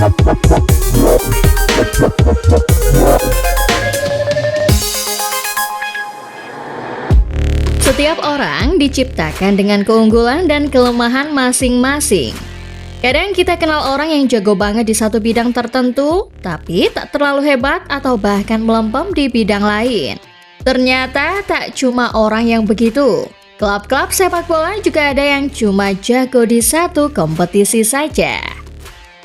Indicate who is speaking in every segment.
Speaker 1: Setiap orang diciptakan dengan keunggulan dan kelemahan masing-masing. Kadang kita kenal orang yang jago banget di satu bidang tertentu, tapi tak terlalu hebat atau bahkan melempem di bidang lain. Ternyata tak cuma orang yang begitu. Klub-klub sepak bola juga ada yang cuma jago di satu kompetisi saja.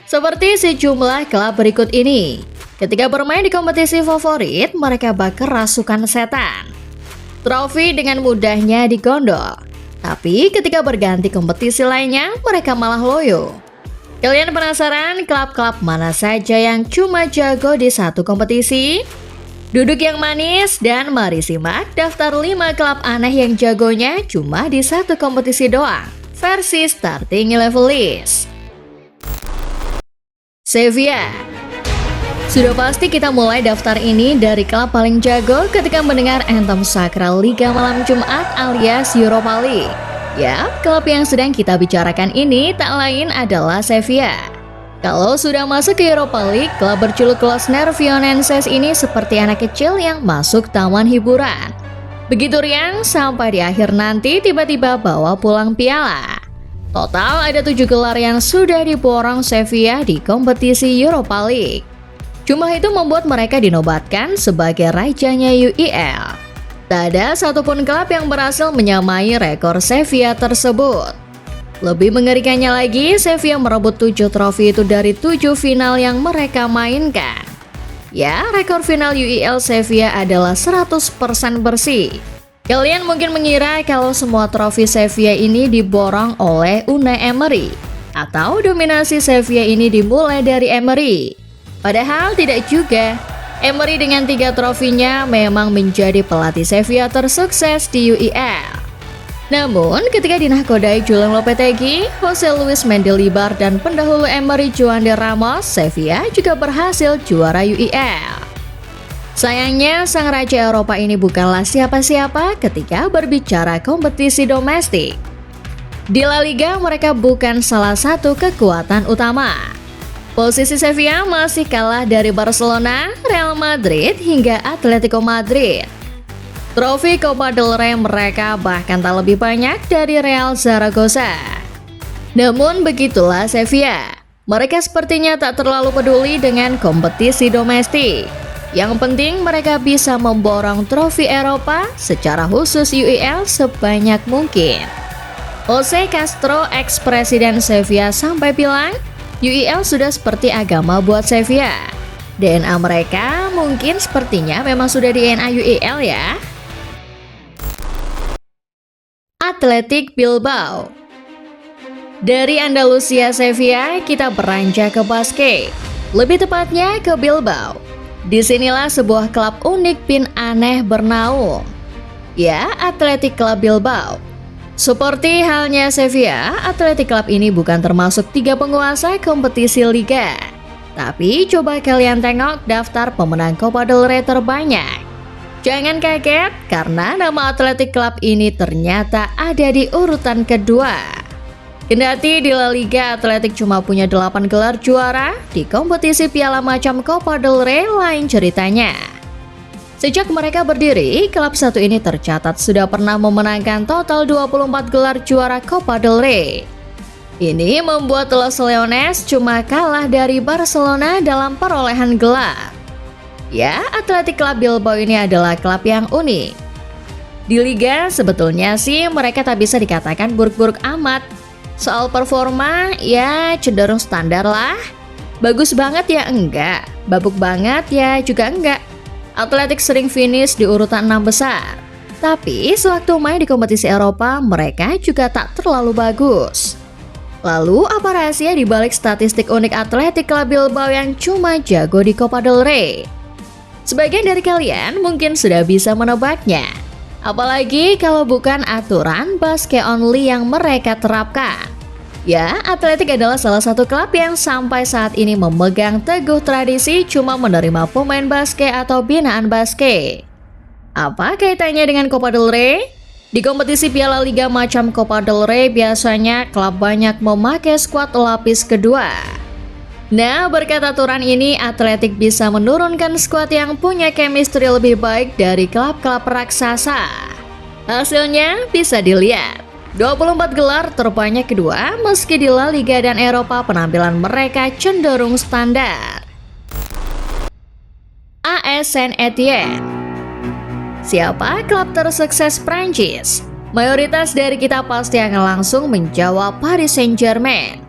Speaker 1: Seperti sejumlah klub berikut ini. Ketika bermain di kompetisi favorit, mereka bak kerasukan setan. Trofi dengan mudahnya digondol. Tapi ketika berganti kompetisi lainnya, mereka malah loyo. Kalian penasaran klub-klub mana saja yang cuma jago di satu kompetisi? Duduk yang manis dan mari simak daftar 5 klub aneh yang jagonya cuma di satu kompetisi doang, versi starting level list. Sevilla. Sudah pasti kita mulai daftar ini dari klub paling jago ketika mendengar anthem sakral Liga Malam Jumat alias Europa League. Ya, klub yang sedang kita bicarakan ini tak lain adalah Sevilla. Kalau sudah masuk ke Europa League, klub berjuluk Los Nervionenses ini seperti anak kecil yang masuk taman hiburan. Begitu riang sampai di akhir nanti tiba-tiba bawa pulang piala. Total ada 7 gelar yang sudah diborong Sevilla di kompetisi Europa League. Jumlah itu membuat mereka dinobatkan sebagai rajanya UEL. Tak ada satupun klub yang berhasil menyamai rekor Sevilla tersebut. Lebih mengerikannya lagi, Sevilla merebut 7 trofi itu dari 7 final yang mereka mainkan. Ya, rekor final UEL Sevilla adalah 100% bersih. Kalian mungkin mengira kalau semua trofi Sevilla ini diborong oleh Unai Emery, atau dominasi Sevilla ini dimulai dari Emery. Padahal tidak juga. Emery dengan 3 trofinya memang menjadi pelatih Sevilla tersukses di UEL. Namun, ketika dinahkodai Julen Lopetegui, Jose Luis Mendilibar dan pendahulu Emery Joan de Ramos, Sevilla juga berhasil juara UEL. Sayangnya, sang raja Eropa ini bukanlah siapa-siapa ketika berbicara kompetisi domestik. Di La Liga, mereka bukan salah satu kekuatan utama. Posisi Sevilla masih kalah dari Barcelona, Real Madrid, hingga Atletico Madrid. Trofi Copa del Rey mereka bahkan tak lebih banyak dari Real Zaragoza. Namun begitulah Sevilla. Mereka sepertinya tak terlalu peduli dengan kompetisi domestik. Yang penting mereka bisa memborong trofi Eropa, secara khusus UEL sebanyak mungkin. Jose Castro, ex-presiden Sevilla sampai bilang, UEL sudah seperti agama buat Sevilla. DNA mereka mungkin sepertinya memang sudah DNA UEL ya. Athletic Bilbao. Dari Andalusia Sevilla, kita beranjak ke Basque, lebih tepatnya ke Bilbao. Disinilah sebuah klub unik bin aneh bernaung. Ya, Athletic Club Bilbao. Seperti halnya Sevilla, Athletic Club ini bukan termasuk 3 penguasa kompetisi Liga. Tapi coba kalian tengok daftar pemenang Copa del Rey terbanyak. Jangan kaget karena nama Athletic Club ini ternyata ada di urutan kedua. Kendati di La Liga Athletic cuma punya 8 gelar juara, di kompetisi piala macam Copa del Rey lain ceritanya. Sejak mereka berdiri, klub satu ini tercatat sudah pernah memenangkan total 24 gelar juara Copa del Rey. Ini membuat Los Leones cuma kalah dari Barcelona dalam perolehan gelar. Ya, Athletic Club Bilbao ini adalah klub yang unik. Di Liga sebetulnya sih mereka tak bisa dikatakan buruk-buruk amat. Soal performa ya cenderung standar lah. Bagus banget ya enggak, babuk banget ya juga enggak. Athletic sering finish di urutan 6 besar. Tapi sewaktu main di kompetisi Eropa, mereka juga tak terlalu bagus. Lalu apa rahasia di balik statistik unik Athletic Club Bilbao yang cuma jago di Copa del Rey? Sebagian dari kalian mungkin sudah bisa menebaknya. Apalagi kalau bukan aturan basket only yang mereka terapkan. Ya, Athletic adalah salah satu klub yang sampai saat ini memegang teguh tradisi cuma menerima pemain basket atau binaan basket. Apa kaitannya dengan Copa del Rey? Di kompetisi Piala Liga macam Copa del Rey biasanya klub banyak memakai skuad lapis kedua. Nah, berkat aturan ini, Athletic bisa menurunkan skuad yang punya chemistry lebih baik dari klub-klub raksasa. Hasilnya bisa dilihat. 24 gelar terbanyak kedua, meski di La Liga dan Eropa penampilan mereka cenderung standar. AS Saint-Étienne. Siapa klub tersukses Prancis? Mayoritas dari kita pasti akan langsung menjawab Paris Saint-Germain.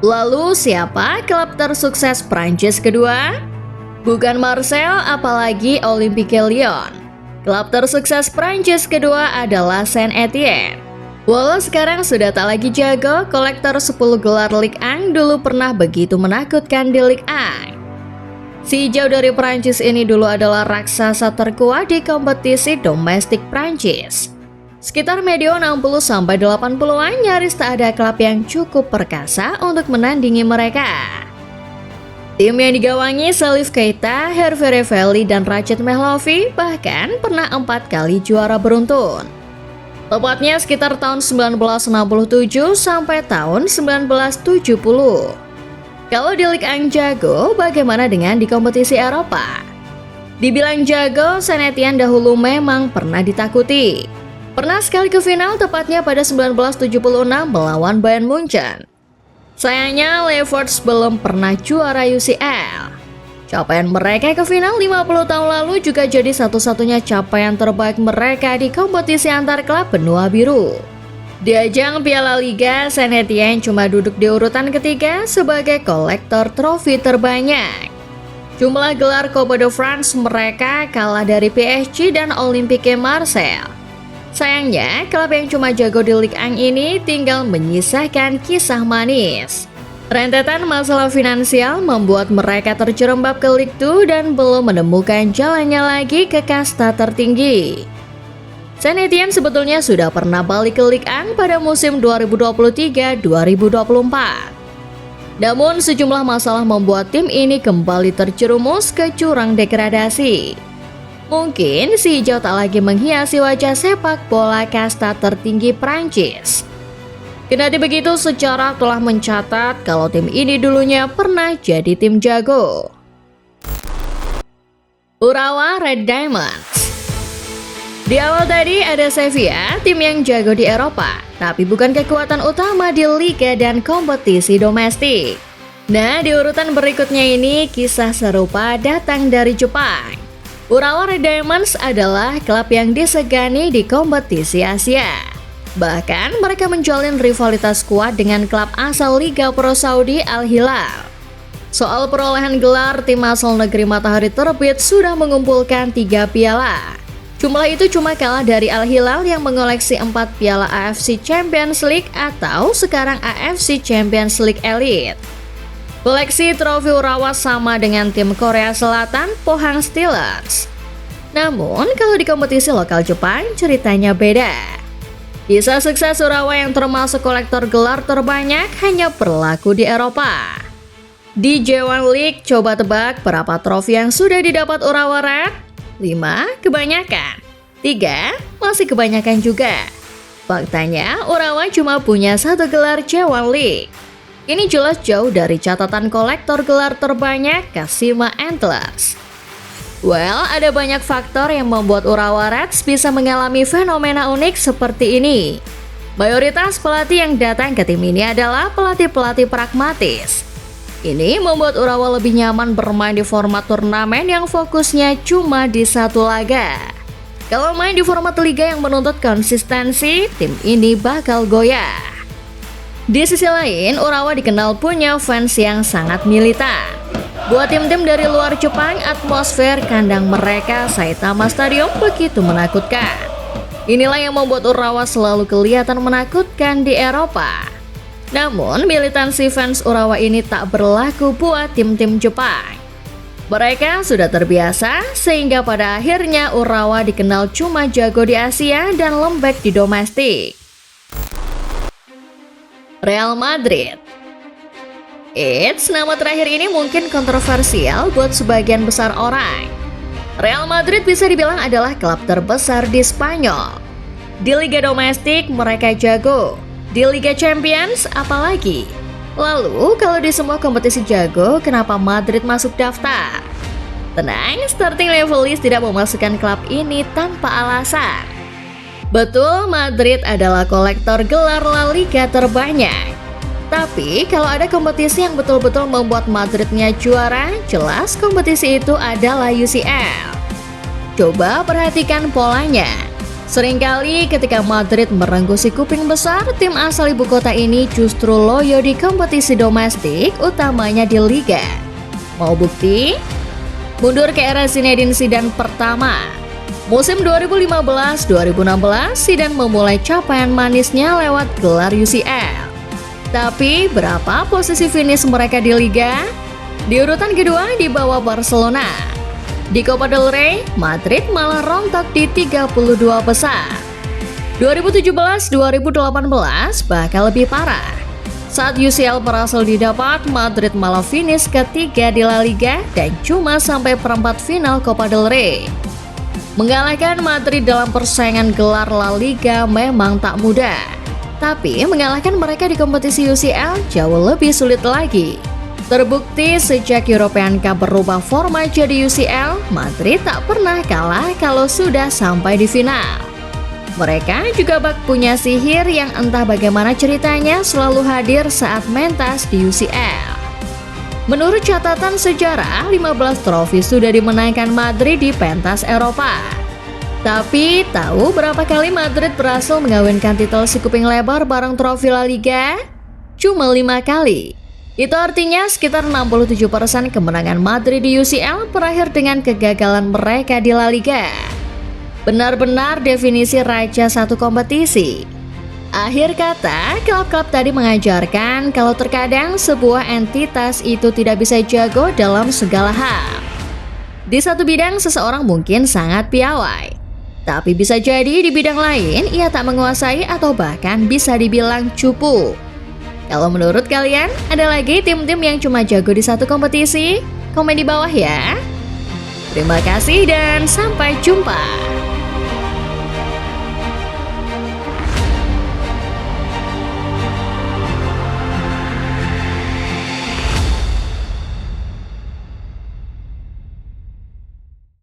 Speaker 1: Lalu siapa klub tersukses Prancis kedua? Bukan Marseille, apalagi Olympique Lyon. Klub tersukses Prancis kedua adalah Saint-Étienne. Walau sekarang sudah tak lagi jago, kolektor 10 gelar Ligue 1 dulu pernah begitu menakutkan di Ligue 1. Si hijau dari Prancis ini dulu adalah raksasa terkuat di kompetisi domestik Prancis. Sekitar medio 60-80-an nyaris tak ada klub yang cukup perkasa untuk menandingi mereka. Tim yang digawangi Salif Keita, Hervé Revelli, dan Rached Mehlovi bahkan pernah 4 kali juara beruntun. Tepatnya sekitar tahun 1967 sampai tahun 1970. Kalau di Ligue 1 jago, bagaimana dengan di kompetisi Eropa? Dibilang jago, Saint-Étienne dahulu memang pernah ditakuti. Pernah sekali ke final tepatnya pada 1976 melawan Bayern Munchen. Sayangnya Leverts belum pernah juara UCL. Capaian mereka ke final 50 tahun lalu juga jadi satu-satunya capaian terbaik mereka di kompetisi antar klub benua biru. Di ajang Piala Liga, Saint-Étienne cuma duduk di urutan ketiga sebagai kolektor trofi terbanyak. Jumlah gelar Coupe de France mereka kalah dari PSG dan Olympique Marseille. Sayangnya, klub yang cuma jago di Ligue 1 ini tinggal menyisakan kisah manis. Rentetan masalah finansial membuat mereka terjerembab ke Ligue 2 dan belum menemukan jalannya lagi ke kasta tertinggi. Saint-Étienne sebetulnya sudah pernah balik ke Ligue 1 pada musim 2023-2024. Namun sejumlah masalah membuat tim ini kembali terjerumus ke jurang degradasi. Mungkin si hijau tak lagi menghiasi wajah sepak bola kasta tertinggi Prancis. Kendati begitu, sejarah telah mencatat kalau tim ini dulunya pernah jadi tim jago. Urawa Red Diamonds. Di awal tadi ada Sevilla, tim yang jago di Eropa, tapi bukan kekuatan utama di liga dan kompetisi domestik. Nah, di urutan berikutnya ini kisah serupa datang dari Jepang. Urawa Red Diamonds adalah klub yang disegani di kompetisi Asia. Bahkan mereka menjalin rivalitas kuat dengan klub asal Liga Pro Saudi Al Hilal. Soal perolehan gelar, tim asal negeri matahari terbit sudah mengumpulkan 3 piala. Jumlah itu cuma kalah dari Al Hilal yang mengoleksi 4 piala AFC Champions League atau sekarang AFC Champions League Elite. Koleksi trofi Urawa sama dengan tim Korea Selatan Pohang Steelers. Namun kalau di kompetisi lokal Jepang ceritanya beda. Kisah sukses Urawa yang termasuk kolektor gelar terbanyak hanya berlaku di Eropa. Di J1 League, coba tebak berapa trofi yang sudah didapat Urawa Red? 5 kebanyakan, 3 masih kebanyakan juga. Faktanya Urawa cuma punya 1 gelar J1 League. Ini jelas jauh dari catatan kolektor gelar terbanyak Kashima Antlers. Well, ada banyak faktor yang membuat Urawa Reds bisa mengalami fenomena unik seperti ini. Mayoritas pelatih yang datang ke tim ini adalah pelatih-pelatih pragmatis. Ini membuat Urawa lebih nyaman bermain di format turnamen yang fokusnya cuma di satu laga. Kalau main di format liga yang menuntut konsistensi, tim ini bakal goyah. Di sisi lain, Urawa dikenal punya fans yang sangat militan. Buat tim-tim dari luar Jepang, atmosfer kandang mereka Saitama Stadium begitu menakutkan. Inilah yang membuat Urawa selalu kelihatan menakutkan di Eropa. Namun, militansi fans Urawa ini tak berlaku buat tim-tim Jepang. Mereka sudah terbiasa, sehingga pada akhirnya Urawa dikenal cuma jago di Asia dan lembek di domestik. Real Madrid. Eits, nama terakhir ini mungkin kontroversial buat sebagian besar orang. Real Madrid bisa dibilang adalah klub terbesar di Spanyol. Di Liga Domestik mereka jago, di Liga Champions apalagi. Lalu, kalau di semua kompetisi jago, kenapa Madrid masuk daftar? Tenang, starting level list tidak memasukkan klub ini tanpa alasan. Betul, Madrid adalah kolektor gelar La Liga terbanyak. Tapi, kalau ada kompetisi yang betul-betul membuat Madridnya juara, jelas kompetisi itu adalah UCL. Coba perhatikan polanya. Seringkali ketika Madrid merengkuh si kuping besar, tim asal ibu kota ini justru loyo di kompetisi domestik, utamanya di Liga. Mau bukti? Mundur ke era Zinedine Zidane pertama. Musim 2015-2016, Zidane memulai capaian manisnya lewat gelar UCL. Tapi berapa posisi finish mereka di Liga? Di urutan kedua di bawah Barcelona. Di Copa del Rey, Madrid malah rontok di 32 besar. 2017-2018 bahkan lebih parah. Saat UCL berhasil didapat, Madrid malah finish ketiga di La Liga dan cuma sampai perempat final Copa del Rey. Mengalahkan Madrid dalam persaingan gelar La Liga memang tak mudah. Tapi mengalahkan mereka di kompetisi UCL jauh lebih sulit lagi. Terbukti sejak European Cup berubah format jadi UCL, Madrid tak pernah kalah kalau sudah sampai di final. Mereka juga bak punya sihir yang entah bagaimana ceritanya selalu hadir saat mentas di UCL. Menurut catatan sejarah, 15 trofi sudah dimenangkan Madrid di pentas Eropa. Tapi tahu berapa kali Madrid berhasil mengawinkan titel si kuping lebar bareng trofi La Liga? Cuma 5 kali. Itu artinya sekitar 67% kemenangan Madrid di UCL berakhir dengan kegagalan mereka di La Liga. Benar-benar definisi raja satu kompetisi. Akhir kata, klub-klub tadi mengajarkan kalau terkadang sebuah entitas itu tidak bisa jago dalam segala hal. Di satu bidang seseorang mungkin sangat piawai, tapi bisa jadi di bidang lain ia tak menguasai atau bahkan bisa dibilang cupu. Kalau menurut kalian, ada lagi tim-tim yang cuma jago di satu kompetisi? Komen di bawah ya. Terima kasih dan sampai jumpa.